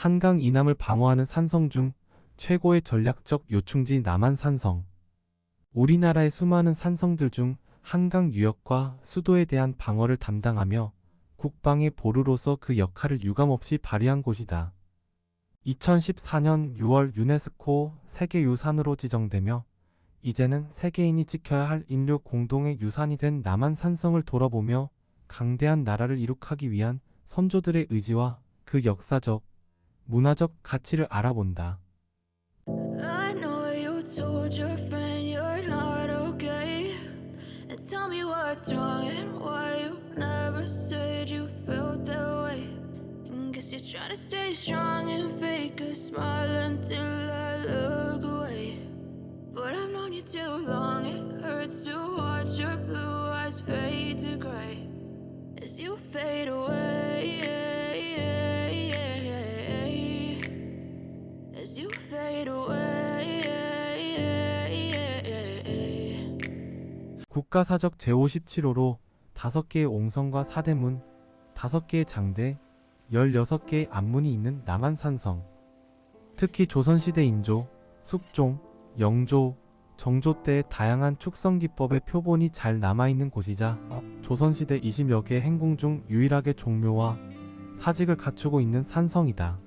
한강 이남을 방어하는 산성 중 최고의 전략적 요충지 남한산성. 우리나라의 수많은 산성들 중 한강 유역과 수도에 대한 방어를 담당하며 국방의 보루로서 그 역할을 유감없이 발휘한 곳이다. 2014년 6월 유네스코 세계유산으로 지정되며 이제는 세계인이 지켜야 할 인류 공동의 유산이 된 남한산성을 돌아보며 강대한 나라를 이룩하기 위한 선조들의 의지와 그 역사적, 문화적 가치를 알아본다. I know you told your friend you're not okay. And tell me what's wrong and why you never said you felt that way. And guess you're trying to stay strong and fake a smile until I look away. But I've known you too long, it hurts to watch your blue eyes fade to gray as you fade away. As you fade away. 국가사적 제57호로 5개의 옹성과 사대문, 5개의 장대, 16개의 앞문이 있는 남한산성. 특히 조선시대 인조, 숙종, 영조, 정조 때의 다양한 축성기법의 표본이 잘 남아있는 곳이자 조선시대 20여 개의 행궁 중 유일하게 종묘와 사직을 갖추고 있는 산성이다.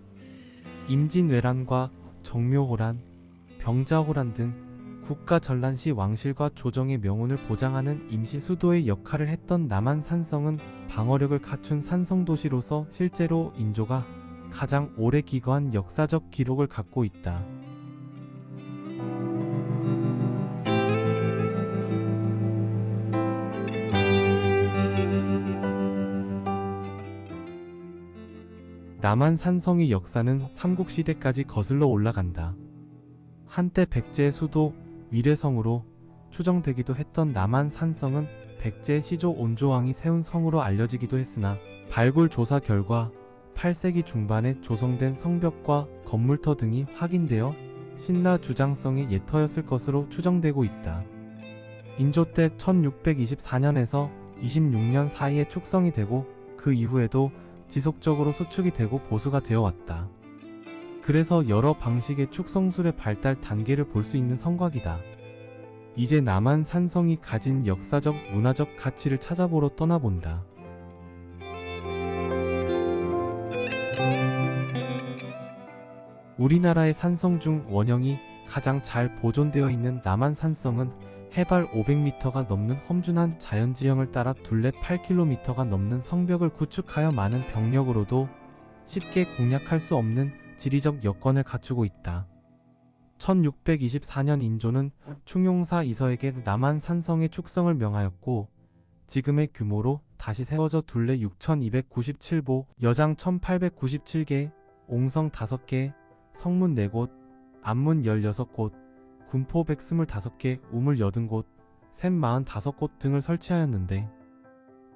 임진왜란과 정묘호란, 병자호란 등 국가전란시 왕실과 조정의 명운을 보장하는 임시수도의 역할을 했던 남한산성은 방어력을 갖춘 산성도시로서 실제로 인조가 가장 오래 기거한 역사적 기록을 갖고 있다. 남한산성의 역사는 삼국시대까지 거슬러 올라간다. 한때 백제의 수도 위례성으로 추정되기도 했던 남한산성은 백제의 시조 온조왕이 세운 성으로 알려지기도 했으나 발굴 조사 결과 8세기 중반에 조성된 성벽과 건물터 등이 확인되어 신라 주장성의 옛터였을 것으로 추정되고 있다. 인조 때 1624년에서 26년 사이에 축성이 되고 그 이후에도 지속적으로 수축이 되고 보수가 되어 왔다. 그래서 여러 방식의 축성술의 발달 단계를 볼 수 있는 성곽이다. 이제 남한산성이 가진 역사적, 문화적 가치를 찾아보러 떠나본다. 우리나라의 산성 중 원형이 가장 잘 보존되어 있는 남한산성은 해발 500m가 넘는 험준한 자연지형을 따라 둘레 8km가 넘는 성벽을 구축하여 많은 병력으로도 쉽게 공략할 수 없는 지리적 여건을 갖추고 있다. 1624년 인조는 충용사 이서에게 남한산성의 축성을 명하였고 지금의 규모로 다시 세워져 둘레 6297보, 여장 1897개, 옹성 5개, 성문 4곳, 앞문 16곳, 군포 125개, 우물 80곳, 샘 45곳 등을 설치하였는데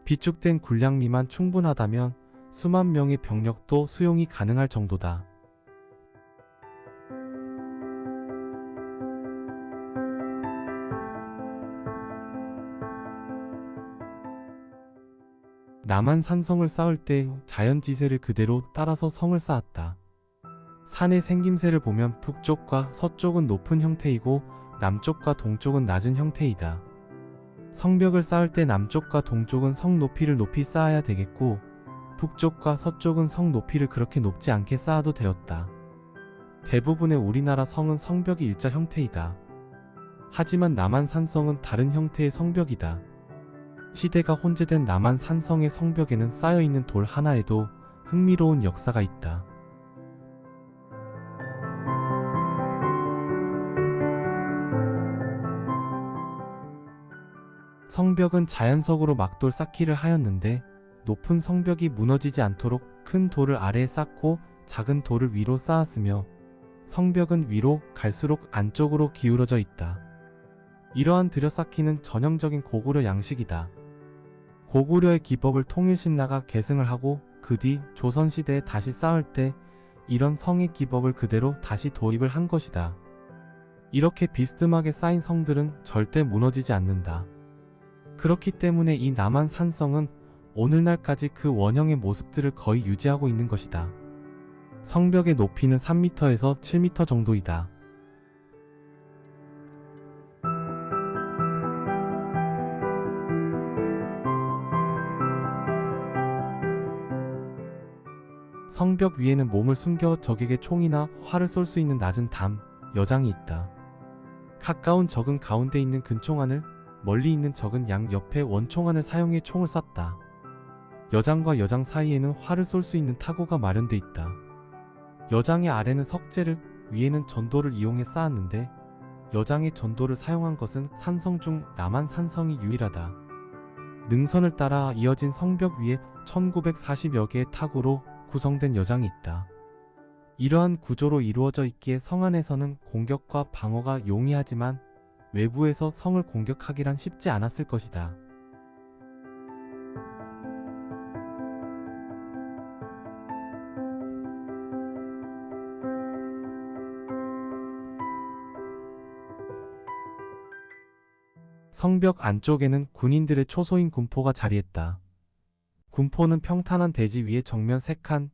비축된 군량미만 충분하다면 수만 명의 병력도 수용이 가능할 정도다. 남한산성을 쌓을 때 자연지세를 그대로 따라서 성을 쌓았다. 산의 생김새를 보면 북쪽과 서쪽은 높은 형태이고 남쪽과 동쪽은 낮은 형태이다. 성벽을 쌓을 때 남쪽과 동쪽은 성 높이를 높이 쌓아야 되겠고 북쪽과 서쪽은 성 높이를 그렇게 높지 않게 쌓아도 되었다. 대부분의 우리나라 성은 성벽이 일자 형태이다. 하지만 남한산성은 다른 형태의 성벽이다. 시대가 혼재된 남한산성의 성벽에는 쌓여있는 돌 하나에도 흥미로운 역사가 있다. 성벽은 자연석으로 막돌 쌓기를 하였는데 높은 성벽이 무너지지 않도록 큰 돌을 아래에 쌓고 작은 돌을 위로 쌓았으며 성벽은 위로 갈수록 안쪽으로 기울어져 있다. 이러한 들여쌓기는 전형적인 고구려 양식이다. 고구려의 기법을 통일신라가 계승을 하고 그 뒤 조선시대에 다시 쌓을 때 이런 성의 기법을 그대로 다시 도입을 한 것이다. 이렇게 비스듬하게 쌓인 성들은 절대 무너지지 않는다. 그렇기 때문에 이 남한산성은 오늘날까지 그 원형의 모습들을 거의 유지하고 있는 것이다. 성벽의 높이는 3m에서 7m 정도이다. 성벽 위에는 몸을 숨겨 적에게 총이나 활을 쏠 수 있는 낮은 담, 여장이 있다. 가까운 적은 가운데 있는 근총안을, 멀리 있는 적은 양 옆에 원총안을 사용해 총을 쐈다. 여장과 여장 사이에는 활을 쏠 수 있는 타구가 마련돼 있다. 여장의 아래는 석재를, 위에는 전도를 이용해 쌓았는데 여장의 전도를 사용한 것은 산성 중 남한 산성이 유일하다. 능선을 따라 이어진 성벽 위에 1940여 개의 타구로 구성된 여장이 있다. 이러한 구조로 이루어져 있기에 성 안에서는 공격과 방어가 용이하지만 외부에서 성을 공격하기란 쉽지 않았을 것이다. 성벽 안쪽에는 군인들의 초소인 군포가 자리했다. 군포는 평탄한 대지 위에 정면 3칸,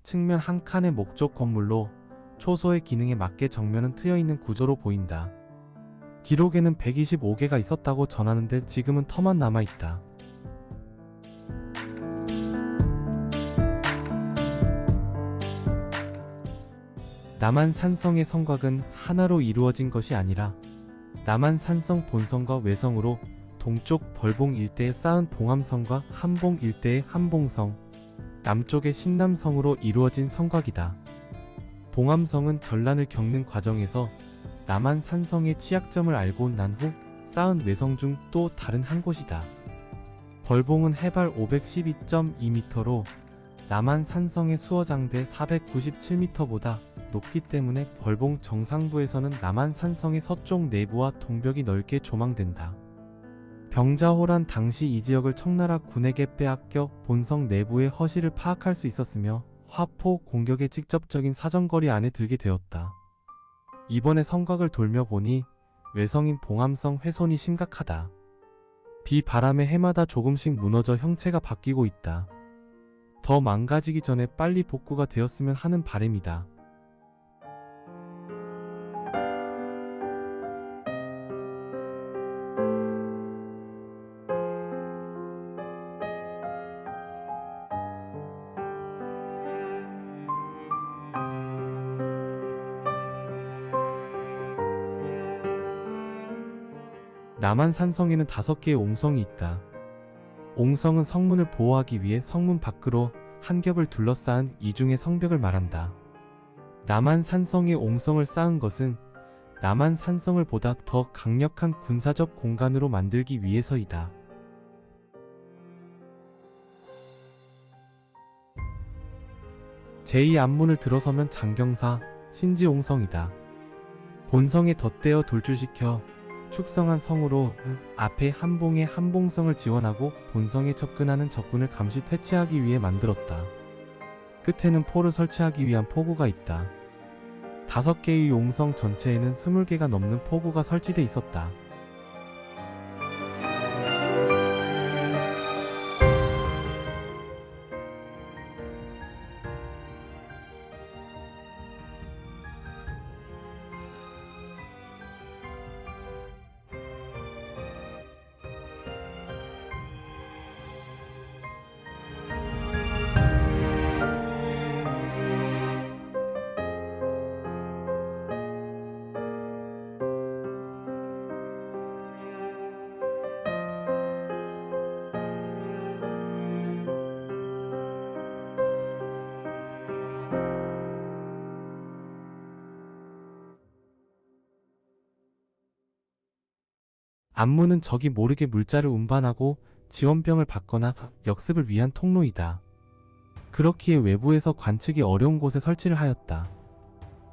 측면 1칸의 목적 건물로 초소의 기능에 맞게 정면은 트여있는 구조로 보인다. 기록에는 125개가 있었다고 전하는데 지금은 터만 남아있다. 남한 산성의 성곽은 하나로 이루어진 것이 아니라 남한 산성 본성과 외성으로 동쪽 벌봉 일대에 쌓은 봉암성과 한봉 일대의 한봉성, 남쪽의 신남성으로 이루어진 성곽이다. 봉암성은 전란을 겪는 과정에서 남한 산성의 취약점을 알고 난 후 쌓은 외성 중 또 다른 한 곳이다. 벌봉은 해발 512.2m로 남한 산성의 수어장대 497m보다 높기 때문에 벌봉 정상부에서는 남한 산성의 서쪽 내부와 동벽이 넓게 조망된다. 병자호란 당시 이 지역을 청나라 군에게 빼앗겨 본성 내부의 허실을 파악할 수 있었으며 화포 공격의 직접적인 사정거리 안에 들게 되었다. 이번에 성곽을 돌며 보니 외성인 봉암성 훼손이 심각하다. 비바람에 해마다 조금씩 무너져 형체가 바뀌고 있다. 더 망가지기 전에 빨리 복구가 되었으면 하는 바람이다. 남한 산성에는 5개의 옹성이 있다. 옹성은 성문을 보호하기 위해 성문 밖으로 한 겹을 둘러싸은 이중의 성벽을 말한다. 남한 산성의 옹성을 쌓은 것은 남한 산성을 보다 더 강력한 군사적 공간으로 만들기 위해서이다. 제2안문을 들어서면 장경사, 신지옹성이다. 본성에 덧대어 돌출시켜 축성한 성으로 앞에 한봉의 한봉성을 지원하고 본성에 접근하는 적군을 감시 퇴치하기 위해 만들었다. 끝에는 포를 설치하기 위한 포구가 있다. 5개의 용성 전체에는 20개가 넘는 포구가 설치돼 있었다. 안문은 적이 모르게 물자를 운반하고 지원병을 받거나 역습을 위한 통로이다. 그렇기에 외부에서 관측이 어려운 곳에 설치를 하였다.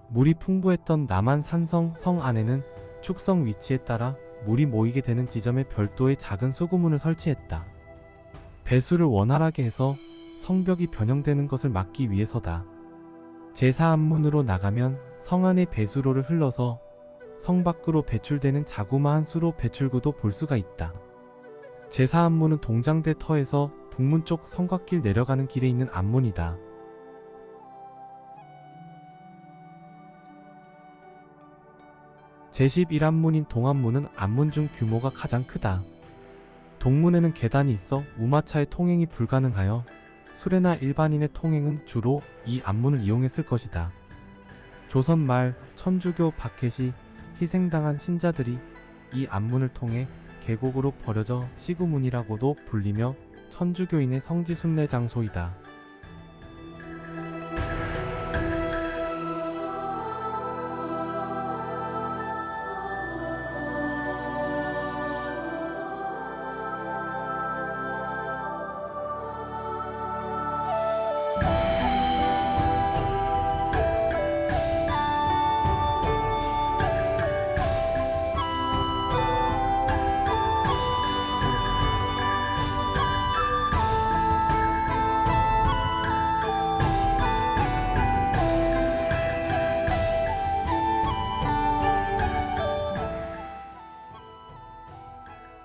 물이 풍부했던 남한 산성 성 안에는 축성 위치에 따라 물이 모이게 되는 지점에 별도의 작은 수구문을 설치했다. 배수를 원활하게 해서 성벽이 변형되는 것을 막기 위해서다. 제4안문으로 나가면 성 안의 배수로를 흘러서 성 밖으로 배출되는 자그마한 수로 배출구도 볼 수가 있다. 제4안문은 동장대 터에서 북문 쪽 성곽길 내려가는 길에 있는 안문이다. 제11안문인 동안문은 안문 중 규모가 가장 크다. 동문에는 계단이 있어 우마차의 통행이 불가능하여 수레나 일반인의 통행은 주로 이 안문을 이용했을 것이다. 조선 말 천주교 박해시 희생당한 신자들이 이 안문을 통해 계곡으로 버려져 시구문이라고도 불리며 천주교인의 성지 순례 장소이다.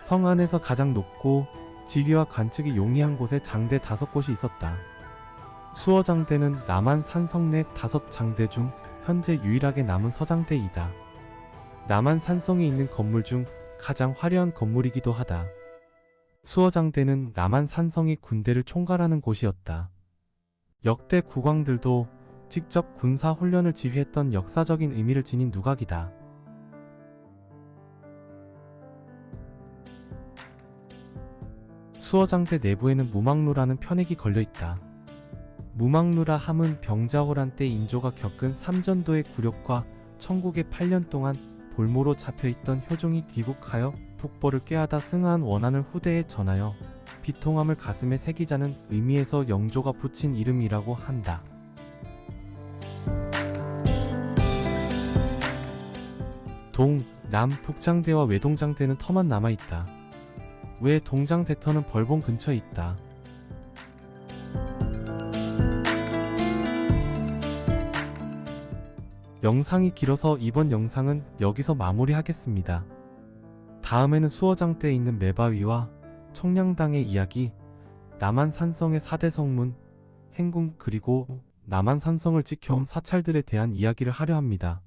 성 안에서 가장 높고 지휘와 관측이 용이한 곳에 장대 5곳이 있었다. 수어장대는 남한 산성 내 5장대 중 현재 유일하게 남은 서장대이다. 남한 산성에 있는 건물 중 가장 화려한 건물이기도 하다. 수어장대는 남한 산성이 군대를 총괄하는 곳이었다. 역대 국왕들도 직접 군사 훈련을 지휘했던 역사적인 의미를 지닌 누각이다. 수어장대 내부에는 무망루라는 편액이 걸려있다. 무망루라 함은 병자호란 때 인조가 겪은 삼전도의 굴욕과 천국에 8년 동안 볼모로 잡혀있던 효종이 귀국하여 북벌을 꾀하다 승하한 원한을 후대에 전하여 비통함을 가슴에 새기자는 의미에서 영조가 붙인 이름이라고 한다. 동, 남, 북장대와 외동장대는 터만 남아있다. 외 동장대터는 벌봉 근처에 있다. 영상이 길어서 이번 영상은 여기서 마무리하겠습니다. 다음에는 수어장대에 있는 매바위와 청량당의 이야기, 남한산성의 4대 성문, 행궁 그리고 남한산성을 지켜온 사찰들에 대한 이야기를 하려 합니다.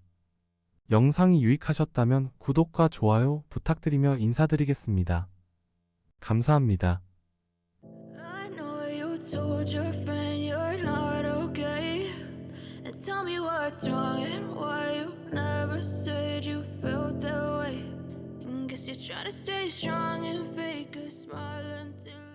영상이 유익하셨다면 구독과 좋아요 부탁드리며 인사드리겠습니다. 감사합니다. I know you told your friend you're not okay. And tell me what's wrong and why you never said you felt that way. And guess you're trying to stay strong and fake a smile until